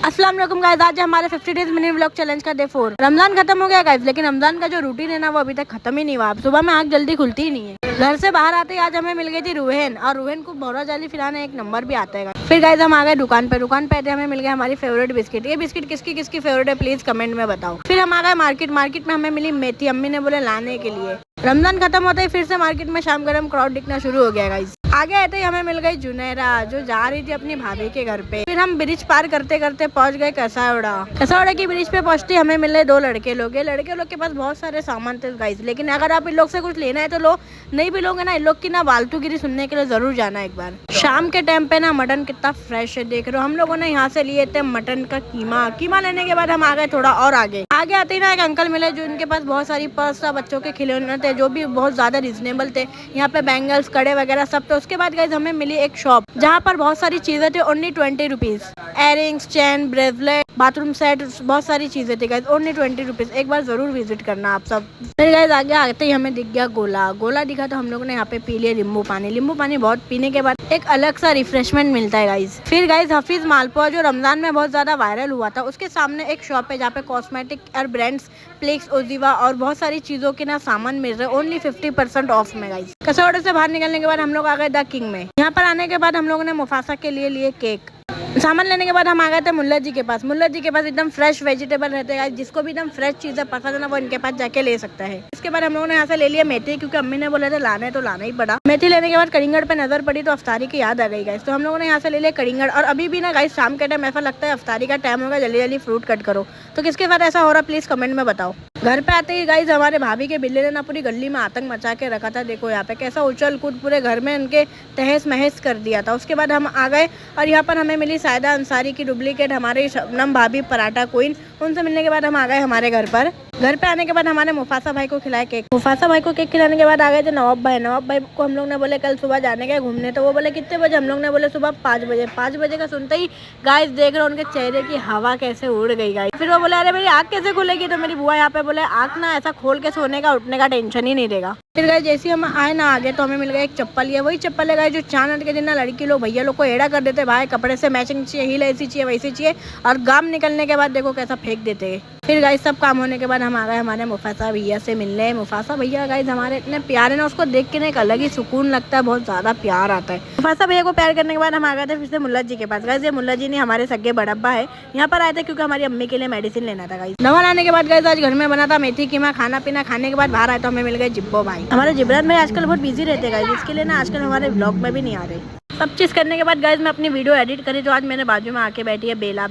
अस्सलाम वालेकुम गाइस, आज हमारे 50 डेज मिनी व्लॉग चैलेंज का डे 4। रमजान खत्म हो गया गाइस, लेकिन रमजान का जो रूटीन है ना वो अभी तक खत्म ही नहीं हुआ। सुबह में आँख जल्दी खुलती ही नहीं है। घर से बाहर आते ही आज हमें मिल गई थी रूहेन, और रूहेन को बोरा जाली फिराने एक नंबर भी आता है। फिर गाइस हम आ गए दुकान पे हमें मिल गया हमारी फेवरेट बिस्किट। ये बिस्किट किसकी किसकी फेवरेट है प्लीज कमेंट में बताओ। फिर हम आ गए मार्केट में हमें मिली मेथी, अम्मी ने बोले लाने के लिए। रमजान खत्म होता ही फिर से मार्केट में शाम गरम क्राउड दिखना शुरू हो गया गाइस। आगे आते ही हमें मिल गई जुनैरा, जो जा रही थी अपनी भाभी के घर पे। फिर हम ब्रिज पार करते करते पहुंच गए कसावड़ा की ब्रिज पे पहुंचते हमें मिले दो लड़के लोग। ये लड़के लोग के पास बहुत सारे सामान थे गाइस, लेकिन अगर आप इन लोग से कुछ लेना है तो लो, नहीं भी लोगे ना इन लोग की ना फालतूगिरी सुनने के लिए जरूर जाना एक बार। शाम के टाइम पे ना मटन कितना फ्रेश है देख रहे हो। हम लोगों ने यहाँ से लिए थे मटन का कीमा लेने के बाद हम आ गए थोड़ा और आगे आते ही ना एक अंकल मिले जो इनके पास बहुत सारी पर्स बच्चों के खिलौने थे, जो भी बहुत ज्यादा रिजनेबल थे। यहाँ पे बैंगल्स कड़े वगैरह सब थे। उसके बाद गाइस हमें मिली एक शॉप जहाँ पर बहुत सारी चीजें थी ओनली 20 रुपीज। एयरिंग्स, चैन, ब्रेसलेट, बाथरूम सेट, बहुत सारी चीजें थी गाइस ओनली 20 रुपीज। एक बार जरूर विजिट करना आप सब। फिर गाइस आगे आते ही हमें दिख गया गोला दिखा तो हम लोगों ने यहाँ पे पी लिया नींबू पानी बहुत पीने के बाद एक अलग सा रिफ्रेशमेंट मिलता है गाइस। फिर गाइस हफीज मालपुआ जो रमजान में बहुत ज्यादा वायरल हुआ था, उसके सामने एक शॉप है जहाँ पे कॉस्मेटिक और ब्रांड्स प्लेक्स, ओजिवा और बहुत सारी चीजों के ना सामान मिल रहे हैं ओनली 50% ऑफ में गाइस। कसौड़े से बाहर निकलने के बाद हम लोग आ गए द किंग में। यहाँ पर आने के बाद हम लोगों ने मुफासा के लिए केक। सामान लेने के बाद हम आ गए थे मुल्ला जी के पास एकदम फ्रेश वेजिटेबल रहते हैं। जिसको भी एकदम फ्रेश चीजें पसंद है ना वो इनके पास जाके ले सकता है। इसके बाद हम लोगों ने यहाँ से ले लिया मेथी, क्योंकि अम्मी ने बोले थे लाना है तो लाना ही पड़ा। मेथी लेने के बाद करिंगड़ पे नजर पड़ी तो अफ्तारी की याद आ गई गाइस, तो हम लोगों ने यहाँ से ले लिया करिंगड़। और अभी भी ना गाइस शाम के टाइम ऐसा लगता है अफ्तारी का टाइम होगा, जल्दी फ्रूट कट करो। तो किसके साथ ऐसा हो रहा प्लीज कमेंट में बताओ। घर पे आते ही गाइस हमारे भाभी के बिल्ली ने ना पूरी गली में आतंक मचा के रखा था। देखो यहाँ पे कैसा उछल कूद पूरे घर में उनके तहस महस कर दिया था। उसके बाद हम आ गए और यहाँ पर हमें मिली सायदा अंसारी की डुप्लीकेट हमारे शबनम भाभी पराठा क्वीन। उनसे मिलने के बाद हम आ गए हमारे घर पर। घर पे आने के बाद हमारे मुफासा भाई को खिलाया केक। मुफासा भाई को केक खिलाने के बाद आ गए थे नवाब भाई को हम लोग ने बोले कल सुबह जाने के घूमने, तो वो बोले कितने बजे? हम लोग ने बोले सुबह 5 बजे। 5 बजे का सुनते ही गाइस देख रहे हो उनके चेहरे की हवा कैसे उड़ गई गाइस। फिर वो बोले अरे मेरी आँख कैसे खुलेगी? तो मेरी बुआ यहाँ पे बोले आँख ना ऐसा खोल के सोने का उठने का टेंशन ही नहीं देगा। फिर गाइस जैसे हम आए ना आगे तो हमें मिल गया एक चप्पल। है वही चप्पल है गाइस जो चांद के दिन ना लड़की लोग भैया लोग को एड़ा कर देते, भाई कपड़े से मैचिंग चाहिए, हील ऐसी चाहिए वैसी चाहिए, और गाम निकलने के बाद देखो कैसा फेंक देते हैं। फिर गाइस सब काम होने के बाद हम आ गए हमारे मुफासा भैया से मिलने। मुफासा भैया गाइस हमारे इतने प्यारे ना, उसको देख के ना एक अलग ही सुकून लगता है, बहुत ज्यादा प्यार आता है। मुफासा भैया को प्यार करने के बाद हम आ गए थे फिर से मुल्ला जी के पास। गाइस ये मुल्ला जी नहीं हमारे सगे बड़ब्बा है। यहाँ पर आए थे क्योंकि हमारी अम्मी के लिए मेडिसिन लेना था गाइस। दवा लाने के बाद गाइस आज घर में बना था मेथी कीमा। खाना पीना खाने के बाद बाहर आए तो हमें मिल गए जिब्बो भाई। हमारे जिब्रान भाई आजकल बहुत बिजी रहते गाइस, इसके लिए ना आजकल हमारे ब्लॉग में भी नहीं आ रहे। सब चीज करने के बाद गाइस मैं अपनी वीडियो एडिट करी तो आज मेरे बाजू में आके बैठी है बेला।